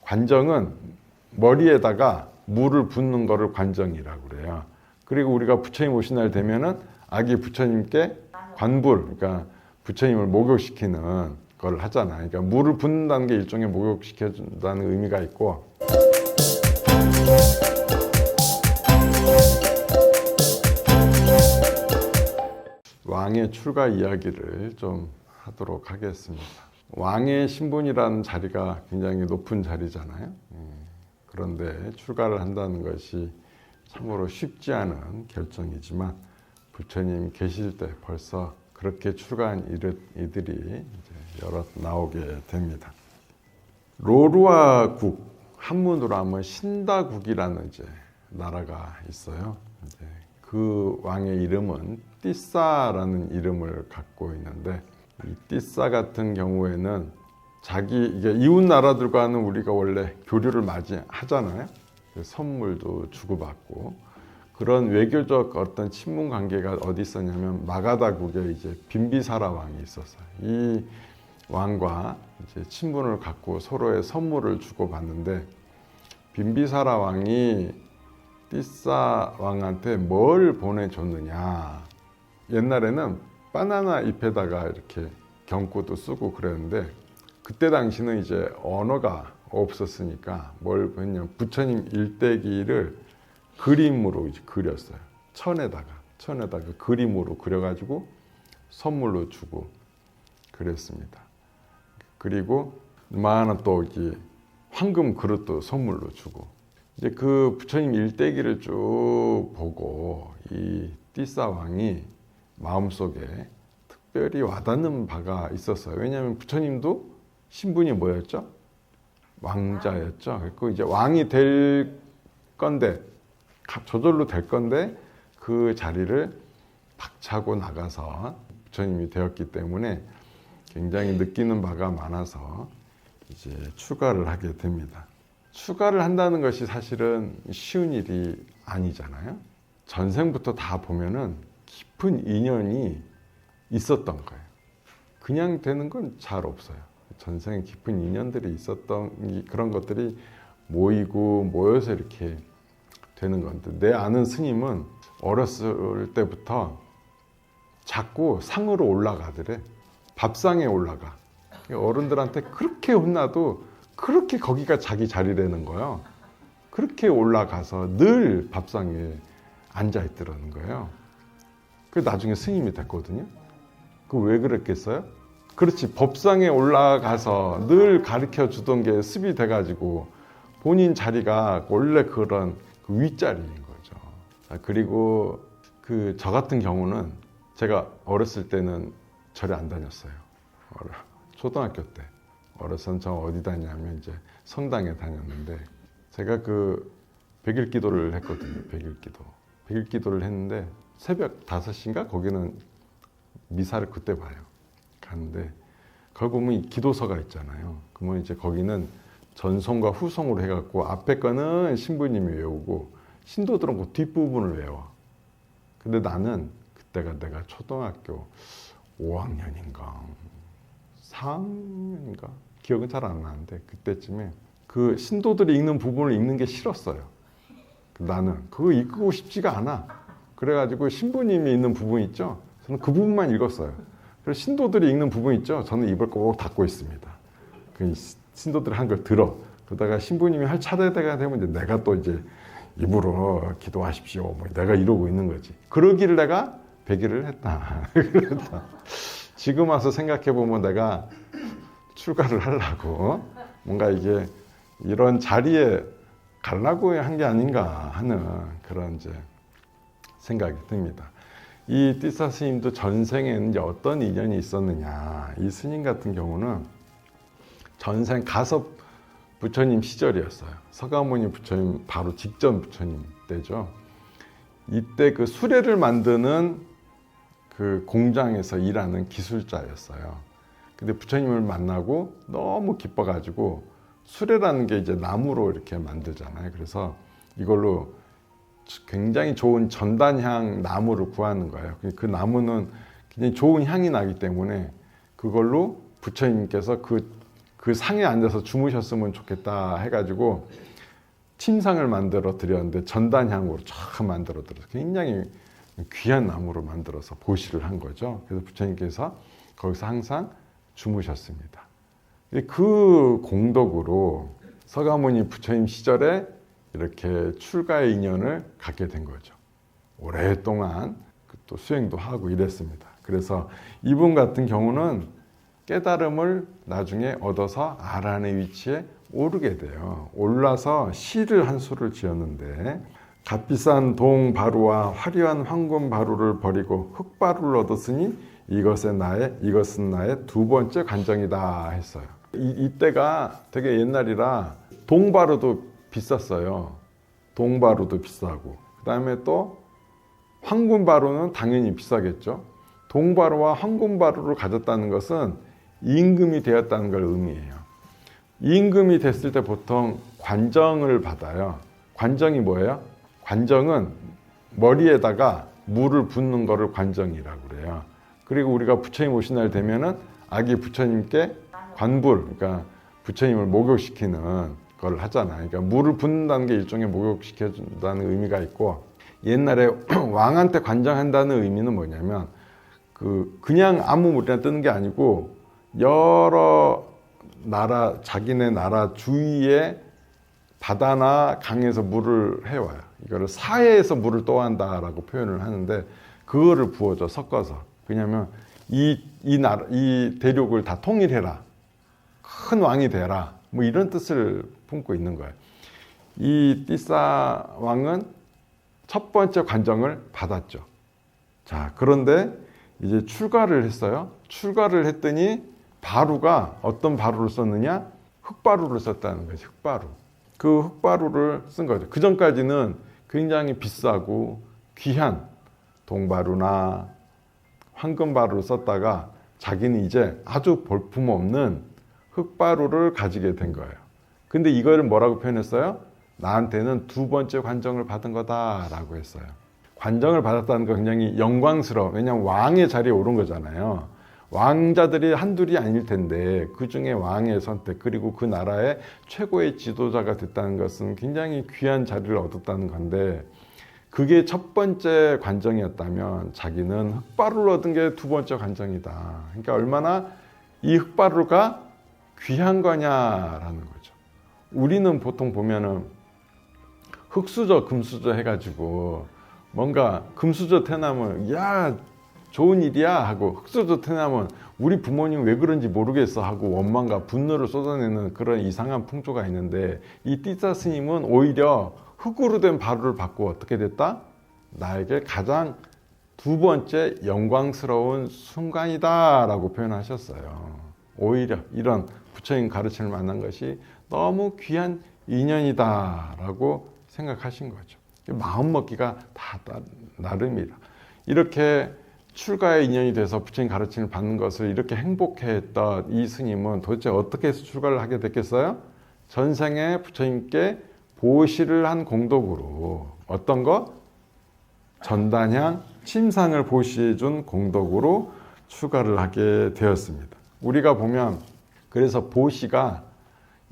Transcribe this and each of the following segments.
관정은 머리에다가 물을 붓는 거를 관정이라고 그래요. 그리고 우리가 부처님 오신 날 되면은 아기 부처님께 관불, 그러니까 부처님을 목욕시키는 걸 하잖아요. 그러니까 물을 붓는다는 게 일종의 목욕시켜준다는 의미가 있고, 왕의 출가 이야기를 좀 하도록 하겠습니다. 왕의 신분이라는 자리가 굉장히 높은 자리잖아요. 그런데 출가를 한다는 것이 참으로 쉽지 않은 결정이지만 부처님 계실 때 벌써 그렇게 출가한 이들이 이제 여럿 나오게 됩니다. 로루아국, 한문으로 하면 신다국이라는 이제 나라가 있어요. 이제 그 왕의 이름은 띠사라는 이름을 갖고 있는데, 이 띠사 같은 경우에는 이게 이웃 나라들과는 우리가 원래 교류를 많이 하잖아요. 선물도 주고받고 그런 외교적 어떤 친분 관계가 어디 있었냐면 마가다국에 이제 빈비사라 왕이 있었어요. 이 왕과 이제 친분을 갖고 서로의 선물을 주고받는데, 빈비사라 왕이 띠사 왕한테 뭘 보내줬느냐. 옛날에는 바나나 잎에다가 이렇게 경고도 쓰고 그랬는데, 그때 당시는 이제 언어가 없었으니까 뭘 했냐면 부처님 일대기를 그림으로 이제 그렸어요. 천에다가 그림으로 그려가지고 선물로 주고 그랬습니다. 그리고 많은 또 이제 황금 그릇도 선물로 주고, 이제 그 부처님 일대기를 쭉 보고 이 띠사 왕이 마음속에 특별히 와닿는 바가 있었어요. 왜냐하면 부처님도 신분이 뭐였죠? 왕자였죠. 그 이제 왕이 될 건데, 저절로 될 건데 그 자리를 박차고 나가서 부처님이 되었기 때문에 굉장히 느끼는 바가 많아서 이제 출가를 하게 됩니다. 출가를 한다는 것이 사실은 쉬운 일이 아니잖아요. 전생부터 다 보면은 깊은 인연이 있었던 거예요. 그냥 되는 건 잘 없어요. 전생에 깊은 인연들이 있었던 그런 것들이 모여서 이렇게 되는 건데, 내 아는 스님은 어렸을 때부터 자꾸 상으로 올라가더래. 밥상에 올라가. 어른들한테 그렇게 혼나도 그렇게 거기가 자기 자리라는 거예요. 그렇게 올라가서 늘 밥상에 앉아 있더라는 거예요. 그 나중에 스님이 됐거든요. 그 왜 그랬겠어요? 그렇지, 법상에 올라가서 늘 가르쳐 주던 게 습이 돼가지고 본인 자리가 원래 그런 그 윗자리인 거죠. 그리고 저 같은 경우는 제가 어렸을 때는 절에 안 다녔어요. 초등학교 때. 어려서는 저 어디 다녔냐면 이제 성당에 다녔는데, 제가 그 100일 기도를 했거든요. 100일 기도. 100일 기도를 했는데 새벽 5시인가? 거기는 미사를 그때 봐요. 가는데 거기 보면 이 기도서가 있잖아요. 그러면 이제 거기는 전송과 후송으로 해갖고 앞에 거는 신부님이 외우고 신도들은 그 뒷부분을 외워. 근데 나는 그때가 내가 초등학교 5학년인가 4학년인가 기억은 잘 안 나는데, 그때쯤에 그 신도들이 읽는 부분을 읽는 게 싫었어요. 나는 그거 읽고 싶지가 않아. 그래가지고 신부님이 읽는 부분 있죠? 저는 그 부분만 읽었어요. 그래서 신도들이 읽는 부분 있죠? 저는 입을 꼭 닫고 있습니다. 그 신도들이 한 걸 들어. 그러다가 신부님이 할 차례가 되면 이제 내가 또 이제 입으로 기도하십시오. 뭐 내가 이러고 있는 거지. 그러기를 내가 100일을 했다. 지금 와서 생각해 보면 내가 출가를 하려고 뭔가 이게 이런 자리에 가려고 한 게 아닌가 하는 그런 이제 생각이 듭니다. 이 띠사 스님도 전생에는 이제 어떤 인연이 있었느냐. 이 스님 같은 경우는 전생 가섭 부처님 시절이었어요. 서가모니 부처님 바로 직전 부처님 때죠. 이때 그 수레를 만드는 그 공장에서 일하는 기술자였어요. 근데 부처님을 만나고 너무 기뻐가지고, 수레라는 게 이제 나무로 이렇게 만들잖아요. 그래서 이걸로 굉장히 좋은 전단향 나무를 구하는 거예요. 그 나무는 굉장히 좋은 향이 나기 때문에 그걸로 부처님께서 그 그 상에 앉아서 주무셨으면 좋겠다 해가지고 침상을 만들어 드렸는데 전단향으로 쫙 만들어 드려서 굉장히 귀한 나무로 만들어서 보시를 한 거죠. 그래서 부처님께서 거기서 항상 주무셨습니다. 그 공덕으로 서가모니 부처님 시절에 이렇게 출가의 인연을 갖게 된 거죠. 오랫동안 또 수행도 하고 이랬습니다. 그래서 이분 같은 경우는 깨달음을 나중에 얻어서 아란의 위치에 오르게 돼요. 올라서 시를 한 수를 지었는데 값비싼 동바루와 화려한 황금바루를 버리고 흑바루를 얻었으니 이것은 나의 두 번째 관정이다 했어요. 이때가 되게 옛날이라 동바루도 비쌌어요. 동바루도 비싸고 그 다음에 또 황금바루는 당연히 비싸겠죠. 동바루와 황금바루를 가졌다는 것은 임금이 되었다는 걸 의미해요. 임금이 됐을 때 보통 관정을 받아요. 관정이 뭐예요? 관정은 머리에다가 물을 붓는 거를 관정이라고 그래요. 그리고 우리가 부처님 오신 날 되면은 아기 부처님께 관불, 그러니까 부처님을 목욕시키는 걸 하잖아요. 그러니까 물을 붓는다는 게 일종의 목욕시켜준다는 의미가 있고, 옛날에 왕한테 관장한다는 의미는 뭐냐면 그냥 아무 물이나 뜨는 게 아니고 여러 나라, 자기네 나라 주위에 바다나 강에서 물을 해와요. 이거를 사해에서 물을 떠한다라고 표현을 하는데, 그거를 부어줘, 섞어서. 왜냐면 이 대륙을 다 통일해라, 큰 왕이 되라, 뭐 이런 뜻을 품고 있는 거예요. 이 띠사 왕은 첫 번째 관정을 받았죠. 자, 그런데 이제 출가를 했어요. 출가를 했더니 바루가 어떤 바루를 썼느냐? 흑바루를 썼다는 거죠. 흑바루. 그 흑바루를 쓴 거죠. 그 전까지는 굉장히 비싸고 귀한 동바루나 황금바루를 썼다가 자기는 이제 아주 볼품없는 흑바루를 가지게 된 거예요. 근데 이거를 뭐라고 표현했어요? 나한테는 두 번째 관정을 받은 거다라고 했어요. 관정을 받았다는 거 굉장히 영광스러워. 왜냐하면 왕의 자리에 오른 거잖아요. 왕자들이 한둘이 아닐 텐데 그 중에 왕의 선택, 그리고 그 나라의 최고의 지도자가 됐다는 것은 굉장히 귀한 자리를 얻었다는 건데, 그게 첫 번째 관정이었다면 자기는 흑바루를 얻은 게 두 번째 관정이다. 그러니까 얼마나 이 흑바루가 귀한 거냐라는 거죠. 우리는 보통 보면은 흑수저, 금수저 해가지고 뭔가 금수저 태나면 야 좋은 일이야 하고, 흑수저 태나면 우리 부모님 왜 그런지 모르겠어 하고 원망과 분노를 쏟아내는 그런 이상한 풍조가 있는데, 이 띠사 스님은 오히려 흑으로 된 바루를 받고 어떻게 됐다? 나에게 가장 두 번째 영광스러운 순간이다 라고 표현하셨어요. 오히려 이런 부처님 가르침을 만난 것이 너무 귀한 인연이다 라고 생각하신 거죠. 마음먹기가 다 나름이다. 이렇게 출가의 인연이 돼서 부처님 가르침을 받는 것을 이렇게 행복해했던 이 스님은 도대체 어떻게 해서 출가를 하게 됐겠어요? 전생에 부처님께 보시를 한 공덕으로, 어떤 거? 전단향 침상을 보시해준 공덕으로 출가를 하게 되었습니다. 우리가 보면 그래서 보시가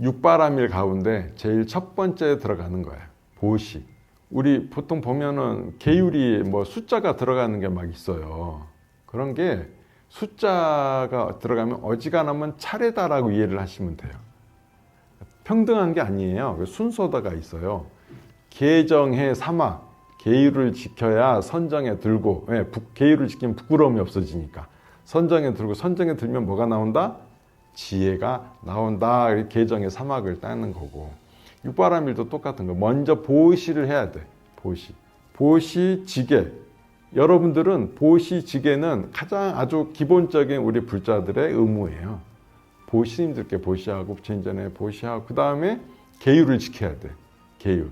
육바라밀 가운데 제일 첫 번째에 들어가는 거예요. 보시. 우리 보통 보면은 계율이 뭐 숫자가 들어가는 게 막 있어요. 그런 게 숫자가 들어가면 어지간하면 차례다라고 이해를 하시면 돼요. 평등한 게 아니에요. 순서가 있어요. 계정해 사막, 계율을 지켜야 선정에 들고, 왜? 계율을 지키면 부끄러움이 없어지니까. 선정에 들고, 선정에 들면 뭐가 나온다? 지혜가 나온다. 계정의 사막을 따는 거고, 육바라밀도 똑같은 거. 먼저 보시를 해야 돼. 보시 지계. 여러분들은 보시 지계는 가장 아주 기본적인 우리 불자들의 의무예요. 보시님들께 보시하고 부처님전에 보시하고 그 다음에 계율을 지켜야 돼. 계율.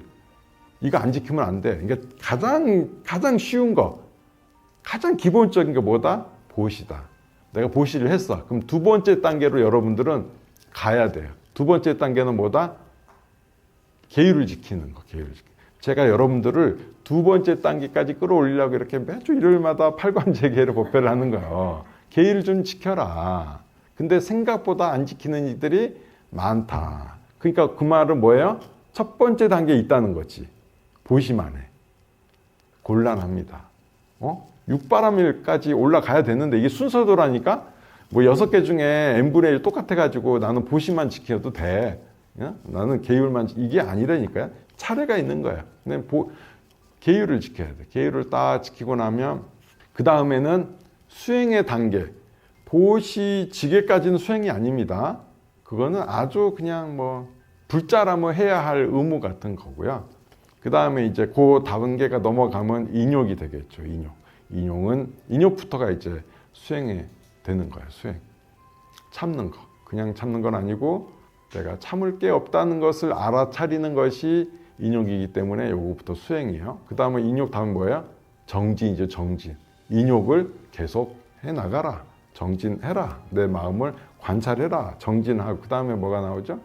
이거 안 지키면 안 돼. 그러니까 가장 쉬운 거, 가장 기본적인 게 뭐다? 보시다. 내가 보시를 했어. 그럼 두 번째 단계로 여러분들은 가야 돼요. 두 번째 단계는 뭐다? 계율을 지키는 거. 제가 여러분들을 두 번째 단계까지 끌어올리려고 이렇게 매주 일요일마다 팔관제계를 법회를 하는 거예요. 계율을 좀 지켜라. 근데 생각보다 안 지키는 이들이 많다. 그러니까 그 말은 뭐예요? 첫 번째 단계에 있다는 거지. 보시만 해. 곤란합니다. 육바라밀까지 올라가야 되는데 이게 순서도라니까 뭐 6개 중에 n분의 1 똑같아가지고 나는 보시만 지켜도 돼. 나는 계율만 이게 아니라니까요. 차례가 있는 거야. 근데 계율을 지켜야 돼. 계율을 딱 지키고 나면 그 다음에는 수행의 단계. 보시 지게까지는 수행이 아닙니다. 그거는 아주 그냥 뭐 불자라면 해야 할 의무 같은 거고요. 그 다음에 이제 그 단계가 넘어가면 인욕이 되겠죠. 인욕부터가 이제 수행이 되는 거예요. 수행. 참는 거. 그냥 참는 건 아니고 내가 참을 게 없다는 것을 알아차리는 것이 인욕이기 때문에 요거부터 수행이에요. 그 다음에 인욕 다음 뭐예요? 정진이죠. 정진. 인욕을 계속 해나가라. 정진해라. 내 마음을 관찰해라. 정진하고 그 다음에 뭐가 나오죠?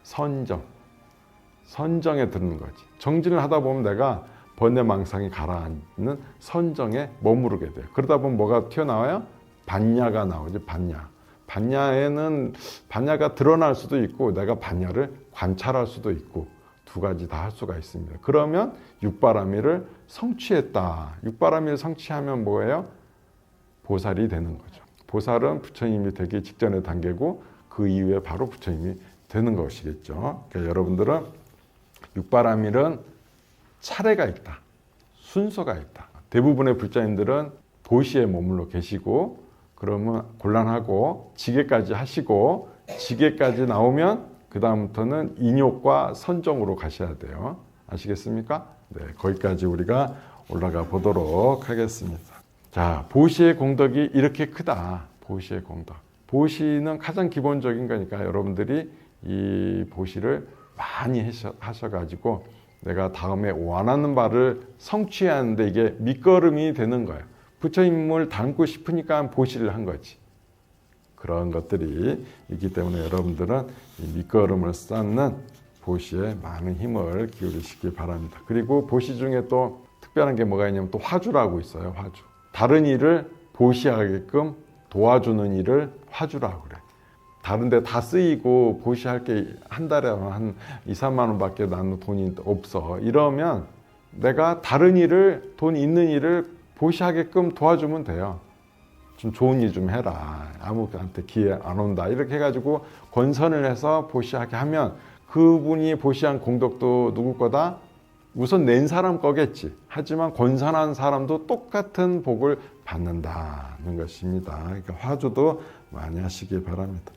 선정. 선정에 드는 거지. 정진을 하다 보면 내가 번뇌망상이 가라앉는 선정에 머무르게 돼요. 그러다 보면 뭐가 튀어나와요? 반야가 나오죠. 반야. 반야가 드러날 수도 있고 내가 반야를 관찰할 수도 있고 두 가지 다 할 수가 있습니다. 그러면 육바라밀을 성취했다. 육바라밀을 성취하면 뭐예요? 보살이 되는 거죠. 보살은 부처님이 되기 직전의 단계고 그 이후에 바로 부처님이 되는 것이겠죠. 그러니까 여러분들은 육바라밀은 차례가 있다. 순서가 있다. 대부분의 불자님들은 보시에 머물러 계시고 그러면 곤란하고 지게까지 하시고 지게까지 나오면 그 다음부터는 인욕과 선정으로 가셔야 돼요. 아시겠습니까? 네, 거기까지 우리가 올라가 보도록 하겠습니다. 자, 보시의 공덕이 이렇게 크다. 보시의 공덕. 보시는 가장 기본적인 거니까 여러분들이 이 보시를 많이 하셔가지고 내가 다음에 원하는 바를 성취하는데 이게 밑거름이 되는 거예요. 부처님을 닮고 싶으니까 보시를 한 거지. 그런 것들이 있기 때문에 여러분들은 이 밑거름을 쌓는 보시에 많은 힘을 기울이시기 바랍니다. 그리고 보시 중에 또 특별한 게 뭐가 있냐면 또 화주라고 있어요. 화주. 다른 일을 보시하게끔 도와주는 일을 화주라고 그래. 다른 데 다 쓰이고 보시할 게 한 달에 한 2, 3만 원밖에 나는 돈이 없어. 이러면 내가 다른 일을, 돈 있는 일을 보시하게끔 도와주면 돼요. 좀 좋은 일 좀 해라. 아무한테 기회 안 온다. 이렇게 해가지고 권선을 해서 보시하게 하면 그분이 보시한 공덕도 누구 거다? 우선 낸 사람 거겠지. 하지만 권선한 사람도 똑같은 복을 받는다는 것입니다. 그러니까 화주도 많이 하시기 바랍니다.